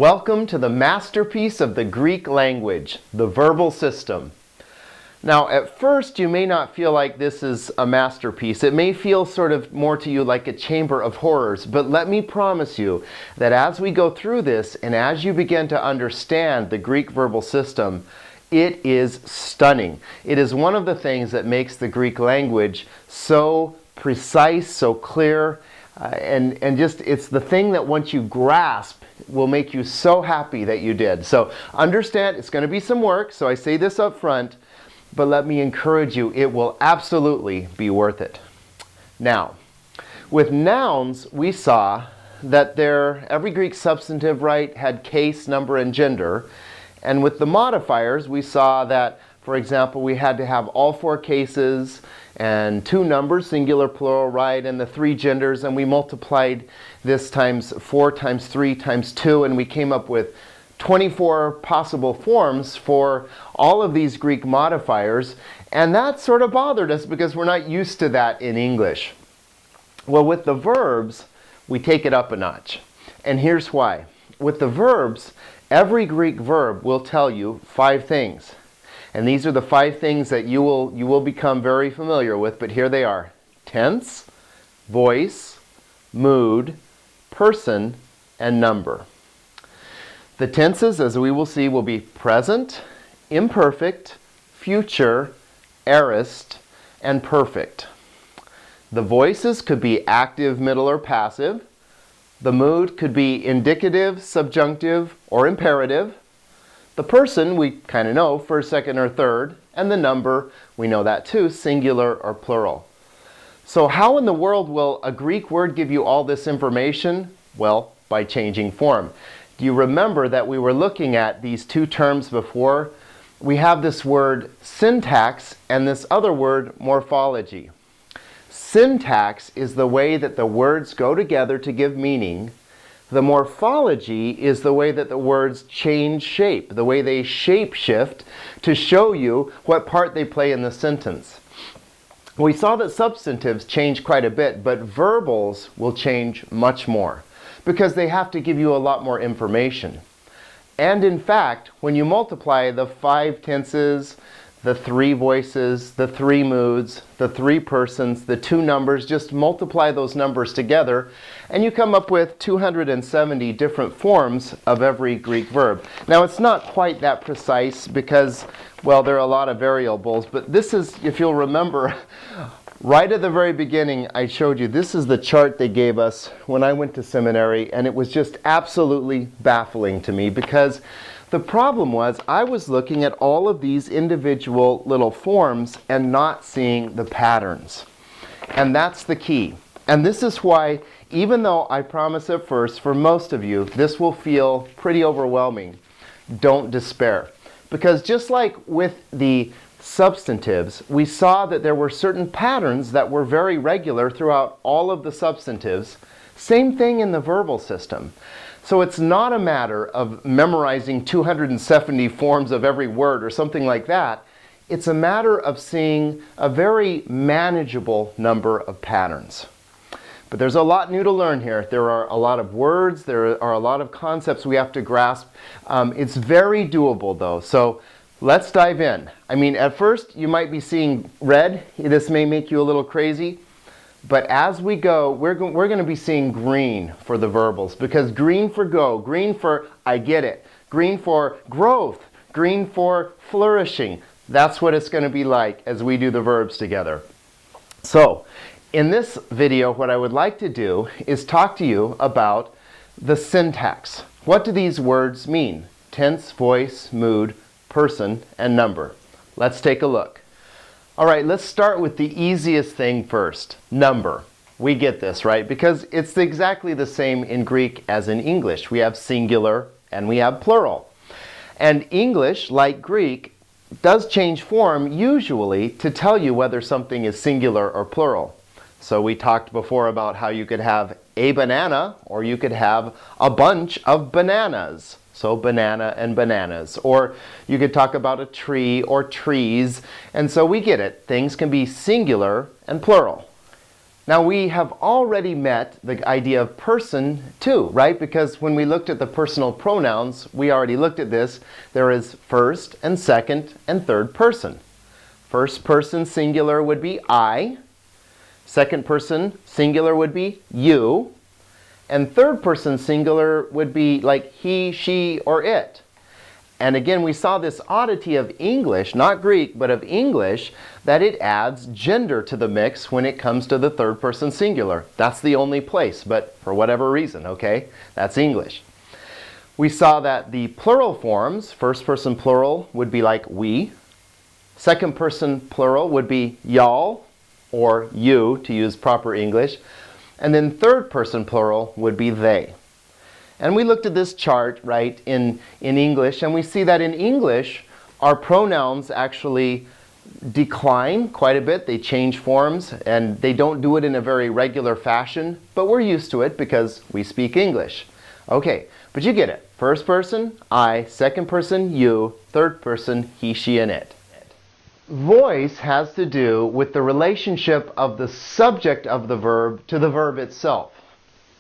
Welcome to the masterpiece of the Greek language, the verbal system. Now, at first, you may not feel like this is a masterpiece. It may feel sort of more to you like a chamber of horrors, but let me promise you that as we go through this and as you begin to understand the Greek verbal system, it is stunning. It is one of the things that makes the Greek language so precise, so clear, and just it's the thing that once you grasp will make you so happy that you did. So understand it's going to be some work, so I say this up front, but let me encourage you, it will absolutely be worth it. Now, with nouns, we saw that every Greek substantive, right, had case, number, and gender. And with the modifiers, we saw that, for example, we had to have all four cases and two numbers, singular, plural, right, and the three genders, and we multiplied this times 4 times 3 times 2, and we came up with 24 possible forms for all of these Greek modifiers, and that sort of bothered us because we're not used to that in English. Well, with the verbs, we take it up a notch, and here's why. With the verbs, every Greek verb will tell you 5 things. And these are the 5 things that you will become very familiar with, but here they are. Tense, voice, mood, person, and number. The tenses, as we will see, will be present, imperfect, future, aorist, and perfect. The voices could be active, middle, or passive. The mood could be indicative, subjunctive, or imperative. The person, we kind of know, first, second, or third. And the number, we know that too, singular or plural. So how in the world will a Greek word give you all this information? Well, by changing form. Do you remember that we were looking at these 2 terms before? We have this word syntax and this other word morphology. Syntax is the way that the words go together to give meaning. The morphology is the way that the words change shape, the way they shape shift to show you what part they play in the sentence. We saw that substantives change quite a bit, but verbals will change much more because they have to give you a lot more information. And in fact, when you multiply the 5 tenses, the 3 voices, the 3 moods, the 3 persons, the 2 numbers, just multiply those numbers together, and you come up with 270 different forms of every Greek verb. Now, it's not quite that precise because, well, there are a lot of variables, but this is, if you'll remember, right at the very beginning, I showed you, this is the chart they gave us when I went to seminary, and it was just absolutely baffling to me because the problem was I was looking at all of these individual little forms and not seeing the patterns. And that's the key. And this is why, even though I promise at first, for most of you, this will feel pretty overwhelming, don't despair. Because just like with the substantives, we saw that there were certain patterns that were very regular throughout all of the substantives. Same thing in the verbal system. So it's not a matter of memorizing 270 forms of every word or something like that. It's a matter of seeing a very manageable number of patterns. But there's a lot new to learn here. There are a lot of words, there are a lot of concepts we have to grasp. It's very doable though, so let's dive in. I mean, at first you might be seeing red. This may make you a little crazy. But as we go, we're going to be seeing green for the verbals, because green for go, green for I get it, green for growth, green for flourishing. That's what it's going to be like as we do the verbs together. So in this video, what I would like to do is talk to you about the syntax. What do these words mean? Tense, voice, mood, person, and number. Let's take a look. All right, let's start with the easiest thing first, number. We get this, right? Because it's exactly the same in Greek as in English. We have singular and we have plural. And English, like Greek, does change form usually to tell you whether something is singular or plural. So we talked before about how you could have a banana or you could have a bunch of bananas. So banana and bananas. Or you could talk about a tree or trees. And so we get it. Things can be singular and plural. Now we have already met the idea of person too, right? Because when we looked at the personal pronouns, we already looked at this. There is first and second and third person. First person singular would be I. Second person singular would be you. And third person singular would be like he, she, or it. And again, we saw this oddity of English, not Greek, but of English, that it adds gender to the mix when it comes to the third person singular. That's the only place, but for whatever reason, okay? That's English. We saw that the plural forms, first person plural would be like we. Second person plural would be y'all, or you, to use proper English. And then third person plural would be they. And we looked at this chart, right, in English, and we see that in English, our pronouns actually decline quite a bit. They change forms, and they don't do it in a very regular fashion, but we're used to it because we speak English. Okay, but you get it. First person, I. Second person, you. Third person, he, she, and it. Voice has to do with the relationship of the subject of the verb to the verb itself.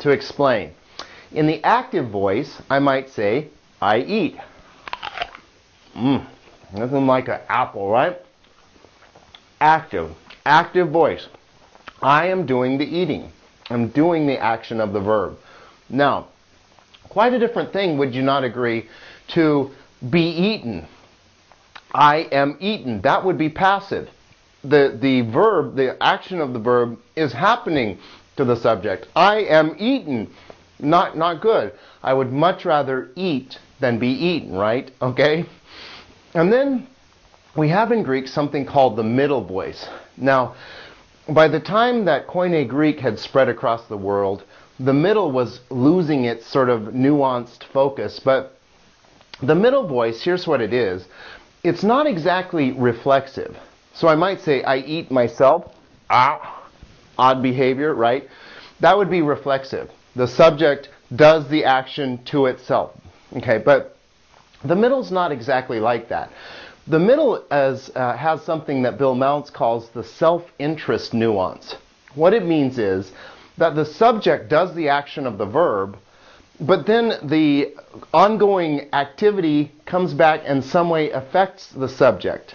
To explain. In the active voice, I might say, I eat. Nothing like an apple, right? Active. Active voice. I am doing the eating. I'm doing the action of the verb. Now, quite a different thing, would you not agree, to be eaten. I am eaten. That would be passive. The verb, the action of the verb is happening to the subject. I am eaten. Not good. I would much rather eat than be eaten, right? Okay? And then we have in Greek something called the middle voice. Now, by the time that Koine Greek had spread across the world, the middle was losing its sort of nuanced focus. But the middle voice, here's what it is. It's not exactly reflexive. So I might say, I eat myself. Odd behavior, right? That would be reflexive. The subject does the action to itself. Okay, but the middle's not exactly like that. The middle has something that Bill Mounce calls the self-interest nuance. What it means is that the subject does the action of the verb, but then the ongoing activity comes back and some way affects the subject.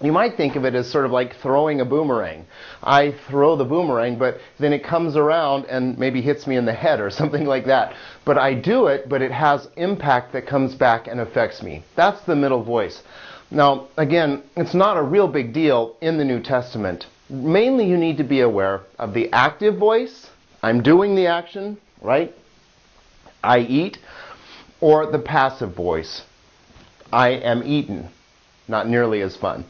You might think of it as sort of like throwing a boomerang. I throw the boomerang, but then it comes around and maybe hits me in the head or something like that. But I do it, but it has impact that comes back and affects me. That's the middle voice. Now, again, it's not a real big deal in the New Testament. Mainly you need to be aware of the active voice. I'm doing the action, right? I eat. Or the passive voice. I am eaten. Not nearly as fun.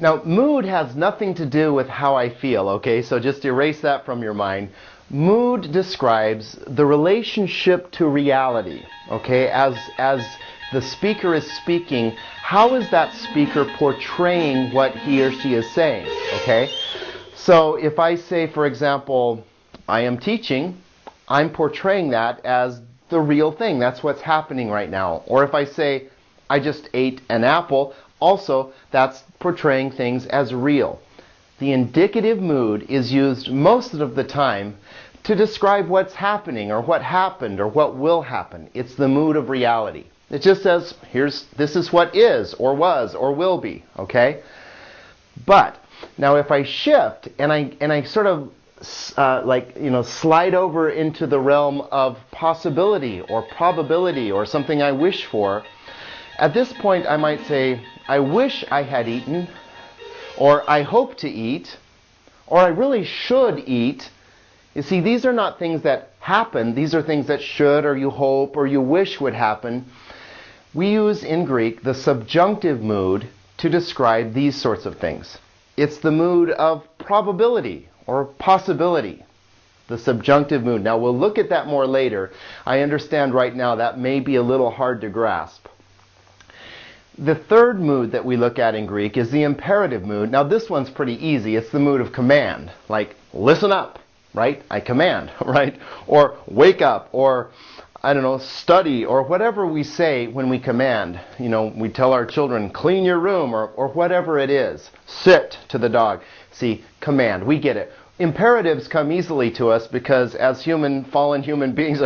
Now, mood has nothing to do with how I feel, okay? So just erase that from your mind. Mood describes the relationship to reality, okay? As the speaker is speaking, how is that speaker portraying what he or she is saying, okay? So if I say, for example, I am teaching, I'm portraying that as the real thing. That's what's happening right now. Or if I say, I just ate an apple, also, that's portraying things as real. The indicative mood is used most of the time to describe what's happening or what happened or what will happen. It's the mood of reality. It just says, this is what is or was or will be, okay? But now if I shift and I sort of slide over into the realm of possibility or probability or something I wish for, at this point I might say, I wish I had eaten, or I hope to eat, or I really should eat. You see, these are not things that happen. These are things that should, or you hope, or you wish would happen. We use in Greek the subjunctive mood to describe these sorts of things. It's the mood of probability or possibility, the subjunctive mood. Now, we'll look at that more later. I understand right now that may be a little hard to grasp. The third mood that we look at in Greek is the imperative mood. Now this one's pretty easy. It's the mood of command. Like, listen up, right? I command, right? Or wake up, or, I don't know, study, or whatever we say when we command. You know, we tell our children, clean your room, or whatever it is. Sit to the dog. See, command. We get it. Imperatives come easily to us because as fallen human beings,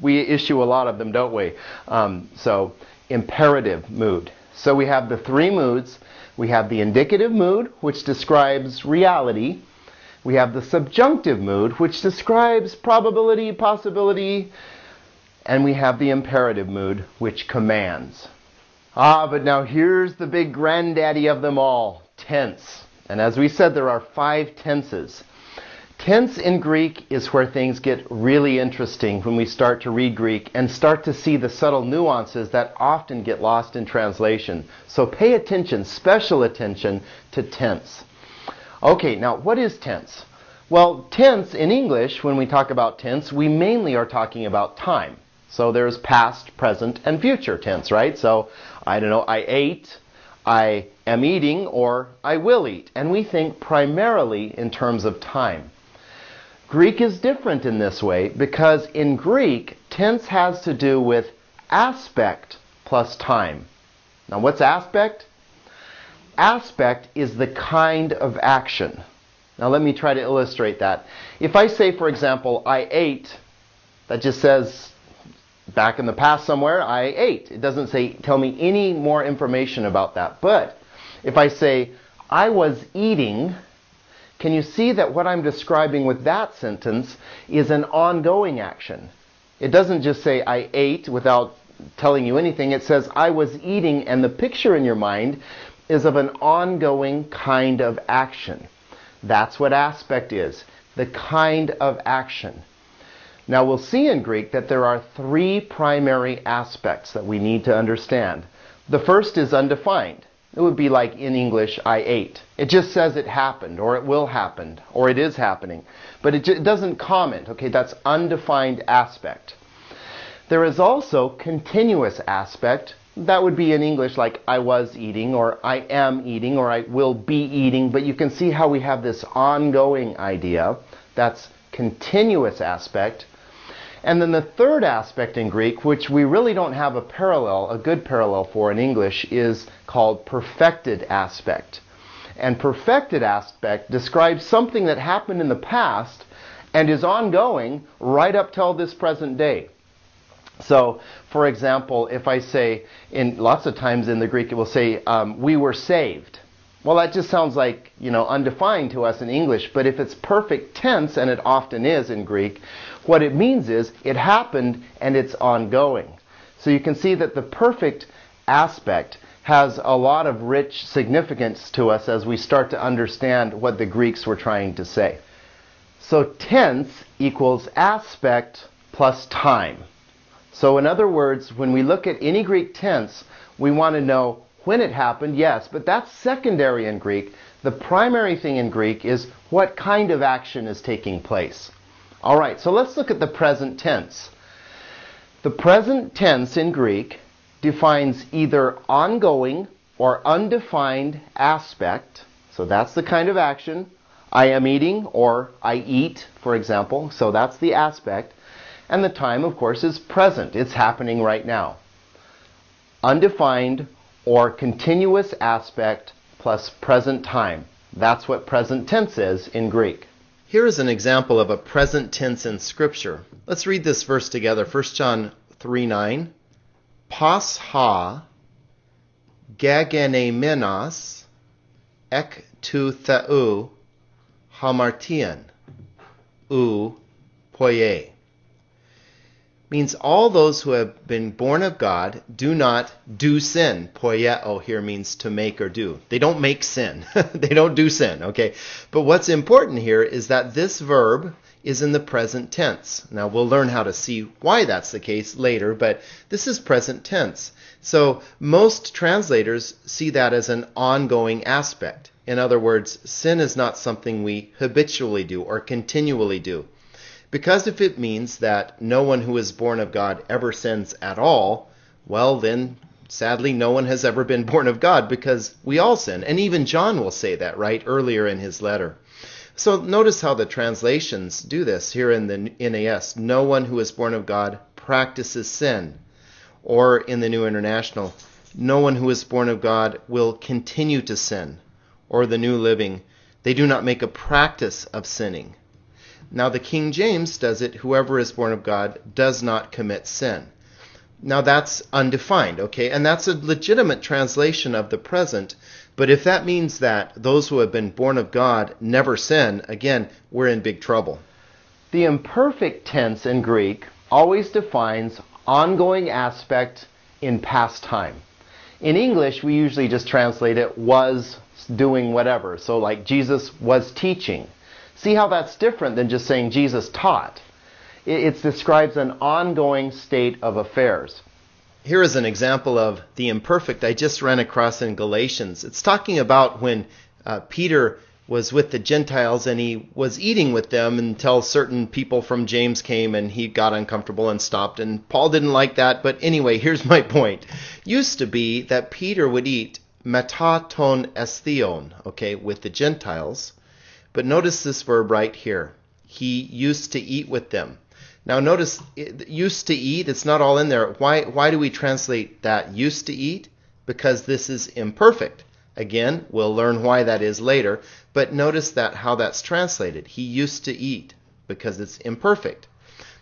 we issue a lot of them, don't we? So imperative mood. So we have the three moods. We have the indicative mood, which describes reality. We have the subjunctive mood, which describes probability, possibility. And we have the imperative mood, which commands. But now here's the big granddaddy of them all, tense. And as we said, there are 5 tenses. Tense in Greek is where things get really interesting when we start to read Greek and start to see the subtle nuances that often get lost in translation. So pay attention, special attention to tense. Okay, now what is tense? Well, tense in English, when we talk about tense, we mainly are talking about time. So there's past, present, and future tense, right? So, I don't know, I ate, I am eating, or I will eat. And we think primarily in terms of time. Greek is different in this way because in Greek, tense has to do with aspect plus time. Now, what's aspect? Aspect is the kind of action. Now, let me try to illustrate that. If I say, for example, I ate, that just says back in the past somewhere, I ate. It doesn't tell me any more information about that. But if I say, I was eating, can you see that what I'm describing with that sentence is an ongoing action? It doesn't just say I ate without telling you anything. It says I was eating, and the picture in your mind is of an ongoing kind of action. That's what aspect is, the kind of action. Now we'll see in Greek that there are 3 primary aspects that we need to understand. The first is undefined. It would be like in English, I ate. It just says it happened, or it will happen, or it is happening. But it doesn't comment. Okay, that's undefined aspect. There is also continuous aspect. That would be in English like I was eating, or I am eating, or I will be eating. But you can see how we have this ongoing idea. That's continuous aspect. And then the third aspect in Greek, which we really don't have a good parallel for in English, is called perfected aspect. And perfected aspect describes something that happened in the past and is ongoing right up till this present day. So, for example, if I say, lots of times in the Greek it will say, we were saved. Well, that just sounds like, undefined to us in English, but if it's perfect tense, and it often is in Greek, what it means is it happened and it's ongoing. So you can see that the perfect aspect has a lot of rich significance to us as we start to understand what the Greeks were trying to say. So tense equals aspect plus time. So in other words, when we look at any Greek tense, we want to know when it happened, yes, but that's secondary in Greek. The primary thing in Greek is what kind of action is taking place. All right, so let's look at the present tense. The present tense in Greek defines either ongoing or undefined aspect. So that's the kind of action. I am eating, or I eat, for example. So that's the aspect. And the time, of course, is present. It's happening right now. Undefined or continuous aspect plus present time. That's what present tense is in Greek. Here is an example of a present tense in Scripture. Let's read this verse together. 1 John 3:9. Pas ha gagenemenos ek tu theou hamartian ou poie. Means all those who have been born of God do not do sin. Poieo here means to make or do. They don't make sin. They don't do sin, okay? But what's important here is that this verb is in the present tense. Now we'll learn how to see why that's the case later, but this is present tense. So most translators see that as an ongoing aspect. In other words, sin is not something we habitually do or continually do. Because if it means that no one who is born of God ever sins at all, well then, sadly, no one has ever been born of God because we all sin. And even John will say that, right, earlier in his letter. So notice how the translations do this here in the NAS. No one who is born of God practices sin. Or in the New International, no one who is born of God will continue to sin. Or the New Living, They do not make a practice of sinning. Now the King James does it, whoever is born of God does not commit sin. Now that's undefined, okay? And that's a legitimate translation of the present. But if that means that those who have been born of God never sin, again, we're in big trouble. The imperfect tense in Greek always defines ongoing aspect in past time. In English, we usually just translate it was doing whatever. So like Jesus was teaching. See how that's different than just saying Jesus taught. It describes an ongoing state of affairs. Here is an example of the imperfect I just ran across in Galatians. It's talking about when Peter was with the Gentiles and he was eating with them until certain people from James came and he got uncomfortable and stopped. And Paul didn't like that. But anyway, here's my point. Used to be that Peter would eat meta ton estheon, okay, with the Gentiles. But notice this verb right here. He used to eat with them. Now notice, used to eat, it's not all in there. Why do we translate that used to eat? Because this is imperfect. Again, we'll learn why that is later. But notice that how that's translated. He used to eat because it's imperfect.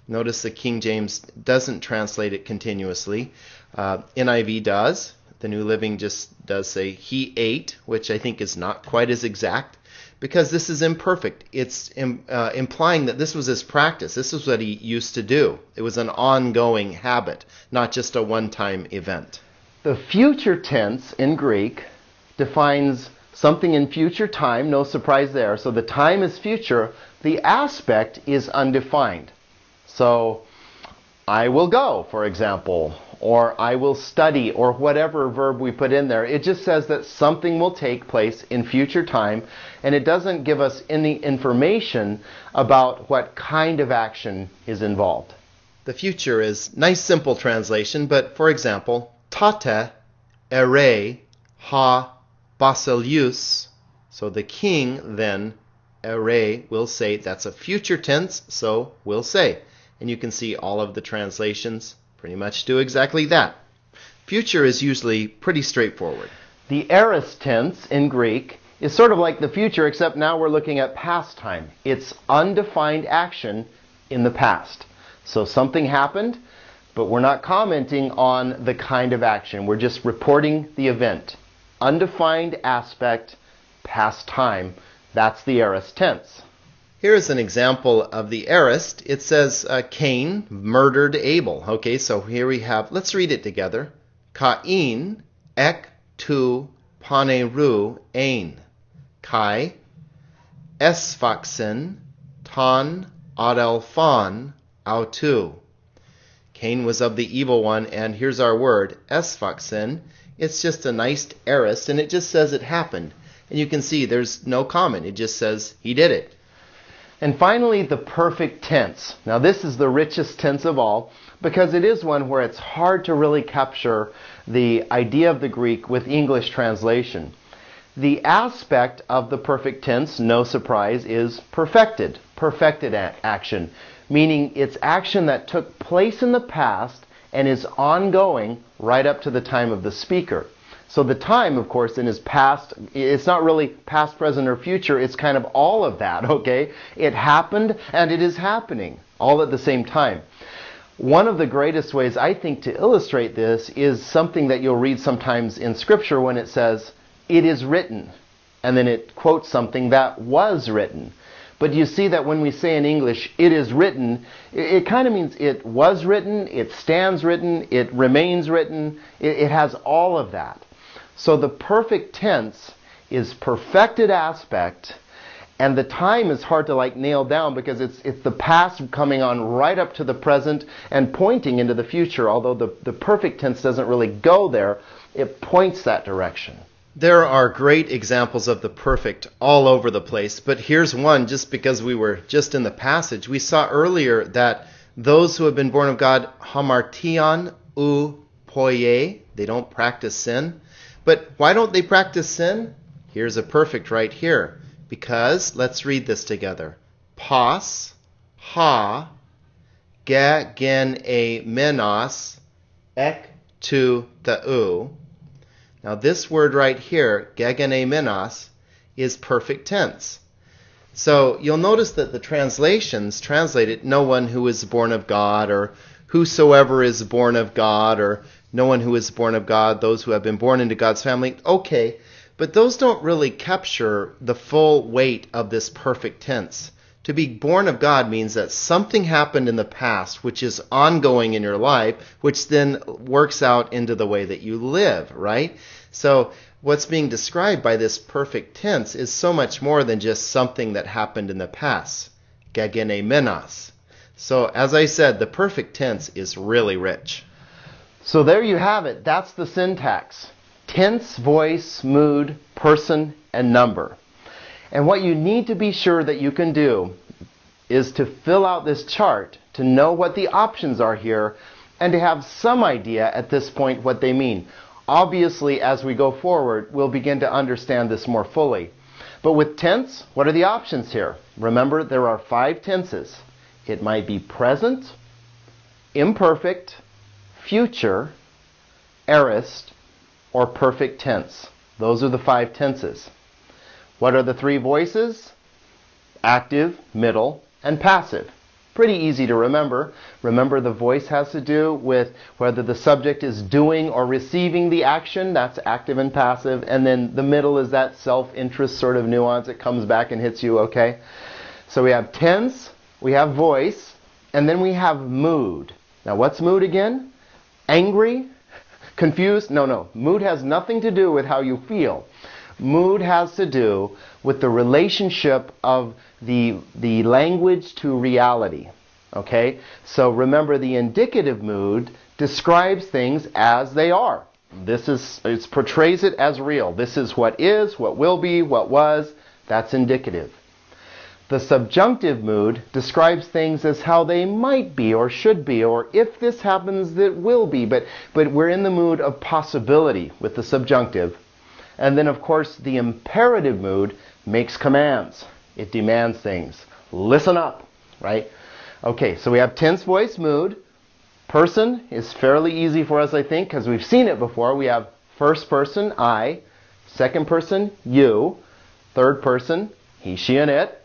Notice the King James doesn't translate it continuously. NIV does. The New Living just does say he ate, which I think is not quite as exact. Because this is imperfect. It's implying that this was his practice. This is what he used to do. It was an ongoing habit, not just a one-time event. The future tense in Greek defines something in future time, no surprise there. So the time is future. The aspect is undefined. So I will go, for example, or I will study, or whatever verb we put in there. It just says that something will take place in future time, and it doesn't give us any information about what kind of action is involved. The future is nice simple translation, but for example, tate ere ha basileus. So the king then, ere, will say, that's a future tense, so will say. And you can see all of the translations pretty much do exactly that. Future is usually pretty straightforward. The aorist tense in Greek is sort of like the future, except now we're looking at past time. It's undefined action in the past. So something happened, but we're not commenting on the kind of action. We're just reporting the event. Undefined aspect, past time. That's the aorist tense. Here's an example of the aorist. It says Cain murdered Abel. Okay, so here we have, let's read it together. Cain ek tu paneru ein. Kai esfaxen ton adelphon autu. Cain was of the evil one, and here's our word, esfaxen. It's just a nice aorist, and it just says it happened. And you can see there's no comment. It just says he did it. And finally, the perfect tense. Now this is the richest tense of all because it is one where it's hard to really capture the idea of the Greek with English translation. The aspect of the perfect tense, no surprise, is perfected. Perfected action, meaning it's action that took place in the past and is ongoing right up to the time of the speaker. So the time, of course, in his past, it's not really past, present, or future. It's kind of all of that, okay? It happened and it is happening all at the same time. One of the greatest ways, I think, to illustrate this is something that you'll read sometimes in Scripture when it says, it is written. And then it quotes something that was written. But you see that when we say in English, it is written, it kind of means it was written, it stands written, it remains written. It has all of that. So the perfect tense is perfected aspect, and the time is hard to nail down because it's the past coming on right up to the present and pointing into the future, although the perfect tense doesn't really go there, it points that direction. There are great examples of the perfect all over the place, but here's one just because we were just in the passage. We saw earlier that those who have been born of God, hamartion ou poie, they don't practice sin. But why don't they practice sin? Here's a perfect right here. Because, let's read this together. Pas, ha, ge, gen, e, menos, ek, tu, theu. Now this word right here, ge, gen, e, menos, is perfect tense. So you'll notice that the translations translate it, no one who is born of God, or whosoever is born of God, or no one who is born of God, those who have been born into God's family. Okay, but those don't really capture the full weight of this perfect tense. To be born of God means that something happened in the past which is ongoing in your life, which then works out into the way that you live, right? So what's being described by this perfect tense is so much more than just something that happened in the past. Gegenemenos. So as I said, the perfect tense is really rich. So there you have it. That's the syntax. Tense, voice, mood, person, and number. And what you need to be sure that you can do is to fill out this chart, to know what the options are here, and to have some idea at this point what they mean. Obviously, as we go forward, we'll begin to understand this more fully. But with tense, what are the options here? Remember, there are 5 tenses. It might be present, imperfect, future, aorist, or perfect tense. Those are the 5 tenses. What are the 3 voices? Active, middle, and passive. Pretty easy to remember. Remember, the voice has to do with whether the subject is doing or receiving the action. That's active and passive. And then the middle is that self-interest sort of nuance. It comes back and hits you, okay? So we have tense, we have voice, and then we have mood. Now, what's mood again? Angry? Confused? No. Mood has nothing to do with how you feel. Mood has to do with the relationship of the language to reality. Okay? So remember, the indicative mood describes things as they are. It portrays it as real. This is what is, what will be, what was. That's indicative. The subjunctive mood describes things as how they might be or should be, or if this happens, it will be. But we're in the mood of possibility with the subjunctive. And then, of course, the imperative mood makes commands. It demands things. Listen up, right? Okay, so we have tense, voice, mood. Person is fairly easy for us, I think, because we've seen it before. We have first person, I. Second person, you. Third person, he, she, and it.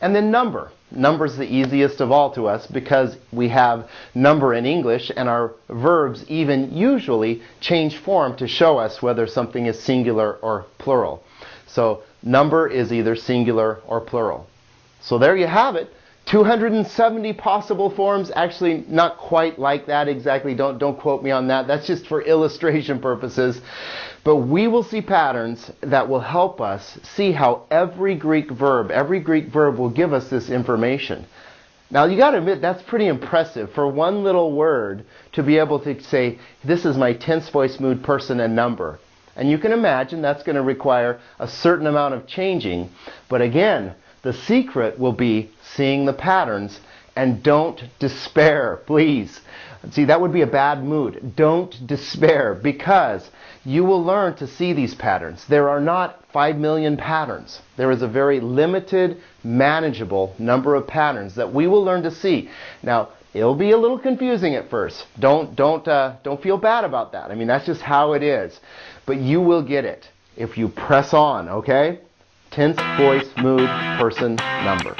And then number. Number is the easiest of all to us because we have number in English, and our verbs even usually change form to show us whether something is singular or plural. So number is either singular or plural. So there you have it. 270 possible forms. Actually, not quite like that exactly. Don't quote me on that. That's just for illustration purposes. But we will see patterns that will help us see how every Greek verb will give us this information. Now, you got to admit, that's pretty impressive for one little word to be able to say, this is my tense, voice, mood, person, and number. And you can imagine that's going to require a certain amount of changing. But again, the secret will be seeing the patterns, and don't despair, please. See, that would be a bad mood. Don't despair, because you will learn to see these patterns. There are not 5 million patterns. There is a very limited, manageable number of patterns that we will learn to see. Now, it'll be a little confusing at first. Don't feel bad about that. I mean, that's just how it is. But you will get it if you press on, okay? Tense, voice, mood, person, number.